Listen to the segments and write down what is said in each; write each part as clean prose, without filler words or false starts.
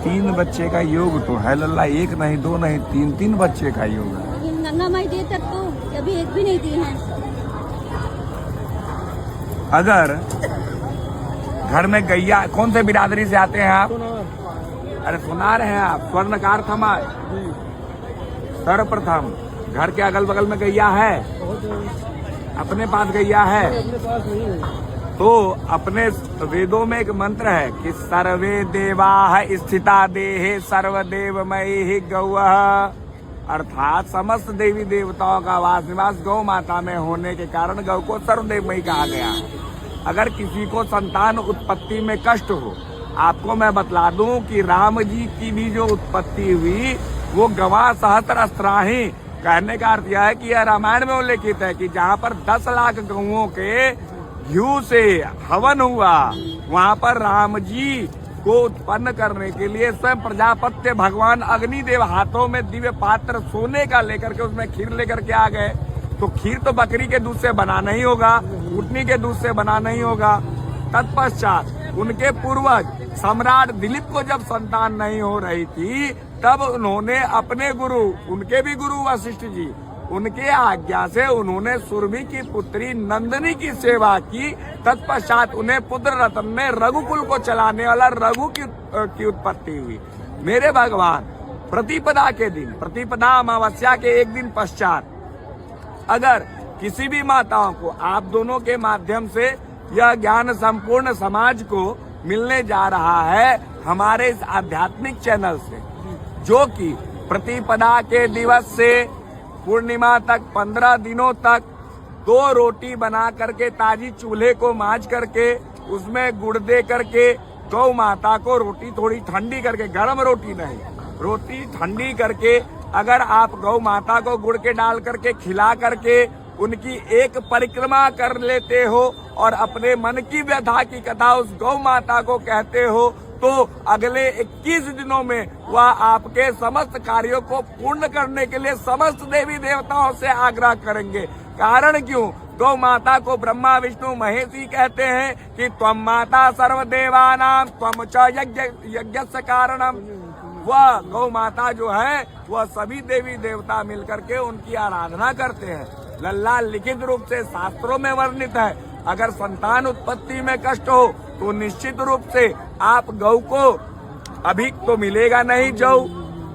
3 बच्चे का योग तो है लल्ला, 1 नहीं 2 नहीं 3 बच्चे का योग है। लेकिन गंगा माई दे तक तो अभी एक भी नहीं दी है। अगर घर में गैया, कौन से बिरादरी से आते हैं आप? अरे सुना रहे हैं आप, स्वर्णकार थमा सर्वप्रथम घर के अगल बगल में गैया है? अपने पास गैया है? तो अपने वेदों में एक मंत्र है कि सर्वे देवाः स्थिता देहे सर्वदेवमयी गौः, अर्थात समस्त देवी देवताओं का वास निवास गौ माता में होने के कारण गौ को सर्वदेवमयी कहा गया है। अगर किसी को संतान उत्पत्ति में कष्ट हो, आपको मैं बतला दूं कि राम जी की भी जो उत्पत्ति हुई वो गवा सहस्त्राहि, कहने का अर्थ यह है कि यह रामायण में उल्लेखित है कि जहाँ पर 10 लाख गौओं के घी से हवन हुआ, वहाँ पर राम जी को उत्पन्न करने के लिए स्वयं प्रजापत्य भगवान अग्निदेव हाथों में दिव्य पात्र सोने का लेकर के उसमें खीर लेकर के आ गए। तो खीर तो बकरी के दूध से बना नहीं होगा, ऊँटनी के दूध से बना नहीं होगा। तत्पश्चात उनके पूर्वज सम्राट दिलीप को जब संतान नहीं हो रही थी, तब उन्होंने अपने गुरु, उनके भी गुरु वशिष्ठ जी, उनके आज्ञा से उन्होंने सुरभि की पुत्री नंदिनी की सेवा की। तत्पश्चात उन्हें पुत्र रत्न में रघुकुल को चलाने वाला रघु की उत्पत्ति हुई। मेरे भगवान प्रतिपदा के दिन, प्रतिपदा अमावस्या के एक दिन पश्चात अगर किसी भी माताओं को आप दोनों के माध्यम से यह ज्ञान संपूर्ण समाज को मिलने जा रहा है हमारे इस आध्यात्मिक चैनल से, जो कि प्रतिपदा के दिवस से पूर्णिमा तक 15 दिनों तक 2 रोटी बना करके ताजी चूल्हे को मांज करके उसमें गुड़ दे करके गौ माता को रोटी थोड़ी ठंडी करके, गर्म रोटी नहीं, रोटी ठंडी करके अगर आप गौ माता को गुड़ के डाल करके खिला करके उनकी एक परिक्रमा कर लेते हो और अपने मन की व्यथा की कथा उस गौ माता को कहते हो, तो अगले 21 दिनों में वह आपके समस्त कार्यों को पूर्ण करने के लिए समस्त देवी देवताओं से आग्रह करेंगे। कारण क्यों? गौ माता को ब्रह्मा विष्णु महेश कहते हैं कि त्वम माता सर्वदेवानां त्वम च यज्ञस्य कारणम। वह गौ माता जो है वह सभी देवी देवता मिलकर के उनकी आराधना करते हैं। लल्ला लिखित रूप से शास्त्रों में वर्णित है, अगर संतान उत्पत्ति में कष्ट हो तो निश्चित रूप से आप गौ को, अभी तो मिलेगा नहीं जौ,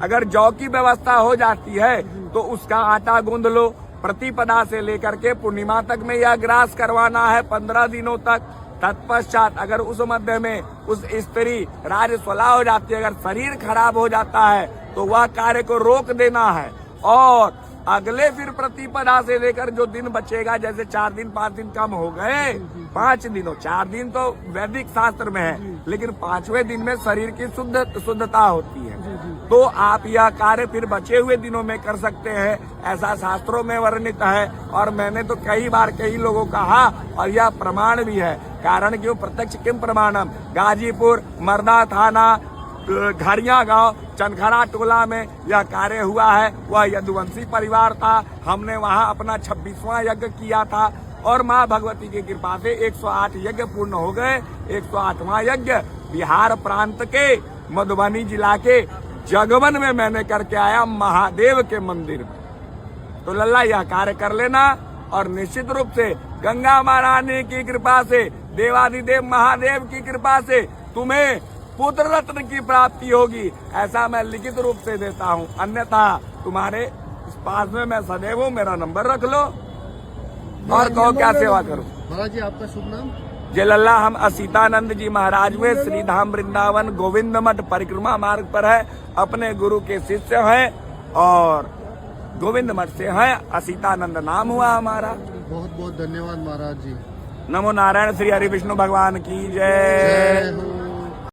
अगर जौ की व्यवस्था हो जाती है तो उसका आटा गूंद लो। प्रतिपदा से लेकर के पूर्णिमा तक में यह ग्रास करवाना है 15 दिनों तक। तत्पश्चात अगर उस मध्य में उस स्त्री राजस्वला हो जाती है, अगर शरीर खराब हो जाता है तो वह कार्य को रोक देना है। और अगले फिर प्रतिपदा से लेकर जो दिन बचेगा, जैसे 4 दिन 5 दिन कम हो गए, 5 दिनों, 4 दिन तो वैदिक शास्त्र में है, लेकिन 5वें दिन में शरीर की शुद्धता होती है, तो आप यह कार्य फिर बचे हुए दिनों में कर सकते हैं, ऐसा शास्त्रों में वर्णित है। और मैंने तो कई बार कई लोगों कहा और यह प्रमाण भी है। कारण क्यों? प्रत्यक्ष किम प्रमाणम। गाजीपुर मरदा थाना घड़िया गांव चनखड़ा टोला में यह कार्य हुआ है। वह यदुवंशी परिवार था, हमने वहां अपना 26वां यज्ञ किया था और मां भगवती की कृपा से 108 यज्ञ पूर्ण हो गए। 108वां यज्ञ बिहार प्रांत के मधुबनी जिला के जगवन में मैंने करके आया, महादेव के मंदिर में। तो लल्ला यह कार्य कर लेना और निश्चित रूप से गंगा महारानी की कृपा से, देवाधिदेव महादेव की कृपा से तुम्हें पुत्र रत्न की प्राप्ति होगी, ऐसा मैं लिखित रूप से देता हूँ। अन्यथा तुम्हारे इस पास में मैं सदैव हूँ, मेरा नंबर रख लो और कहो क्या सेवा करूँ। महाराज जी आपका शुभ नाम? जय लल्ला। हम असीतानंद जी महाराज में श्रीधाम वृंदावन गोविंद मठ परिक्रमा मार्ग पर है, अपने गुरु के शिष्य हैं और गोविंद मठ से हैं। असीतानंद नाम हुआ हमारा। बहुत बहुत धन्यवाद महाराज जी। नमो नारायण। श्री हरि विष्णु भगवान की जय।